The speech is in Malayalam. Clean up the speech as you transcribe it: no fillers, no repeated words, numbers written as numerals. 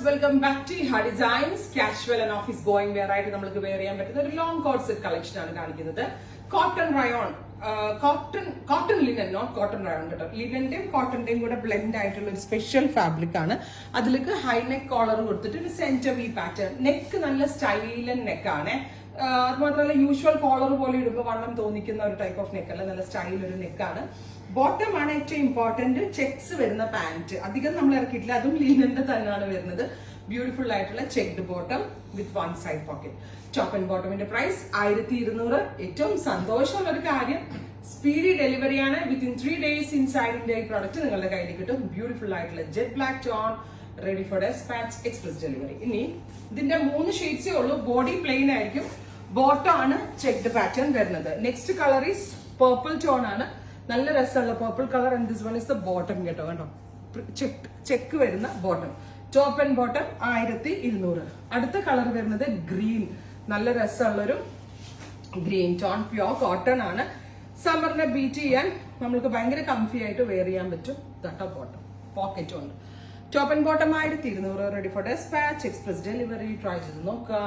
വെൽക്കം ബാക്ക് ടു ഹാ designs. Casual and office going wear ആയിട്ട് നമുക്ക് വെയർ ചെയ്യാൻ പറ്റുന്ന ഒരു ലോങ് കോട്ട് സെറ്റ് കളക്ഷൻ ആണ് കാണിക്കുന്നത്. Cotton rayon, cotton linen, not cotton rayon കേട്ടോ. ലിനന്റെയും കോട്ടന്റെയും കൂടെ ബ്ലെൻഡ് ആയിട്ടുള്ള ഒരു സ്പെഷ്യൽ ഫാബ്രിക് ആണ്. അതിലേക്ക് ഹൈ നെക്ക് കോളർ കൊടുത്തിട്ട് ഒരു സെന്റർ വി പാറ്റേൺ. നെക്ക് നല്ല സ്റ്റൈലൻ നെക്കാണ്. അത് മാത്രമല്ല യൂഷ്വൽ കോളർ പോലെ ഇടുമ്പോൾ വണ്ണം തോന്നിക്കുന്ന ഒരു ടൈപ്പ് ഓഫ് നെക്ക് അല്ല, നല്ല സ്റ്റൈൽ ഒരു നെക്കാണ്. ബോട്ടം ആണ് ഏറ്റവും ഇമ്പോർട്ടന്റ്. ചെക്സ് വരുന്ന പാന്റ് അധികം നമ്മൾ ഇറക്കിയിട്ടില്ല, അതും ലീനന്റെ തന്നെയാണ് വരുന്നത്. ബ്യൂട്ടിഫുൾ ആയിട്ടുള്ള checked bottom with one side pocket. Top and ബോട്ടമിന്റെ പ്രൈസ് 1200. ഏറ്റവും സന്തോഷമുള്ള ഒരു കാര്യം, സ്പീഡി ഡെലിവറിയാണ്. വിത്തിൻ 3 days ഇൻസൈഡ് ഇന്ത്യ ഈ പ്രോഡക്റ്റ് നിങ്ങളുടെ കയ്യിൽ കിട്ടും. ബ്യൂട്ടിഫുൾ ആയിട്ടുള്ള jet black tone, ready for dispatch, express delivery. ഇനി ഇതിന്റെ 3 ഷെയ്ഡ്സേ ഉള്ളൂ. ബോഡി പ്ലെയിൻ ആയിരിക്കും, ബോട്ടം ആണ് ചെക്ഡ് പാറ്റേൺ വരുന്നത്. Next colour is purple tone ആണ്, നല്ല രസമുള്ള purple colour. And this one is the bottom കേട്ടോ, കണ്ടോ, ചെക്ക് വരുന്ന ബോട്ടം. Top and bottom 1200. അടുത്ത കളർ വരുന്നത് ഗ്രീൻ, നല്ല രസമുള്ളൊരു ഗ്രീൻ ടോൺ, പ്യോർ കോട്ടൺ ആണ്. സമ്മറിനെ ബീറ്റ് ചെയ്യാൻ നമ്മൾക്ക് ഭയങ്കര കംഫി ആയിട്ട് വെയർ ചെയ്യാൻ പറ്റും. ദട്ടോ ബോട്ടം, പോക്കറ്റും ഉണ്ട്. Top and bottom 1200, ready for dispatch, express delivery. Try ചെയ്ത് നോക്കുക.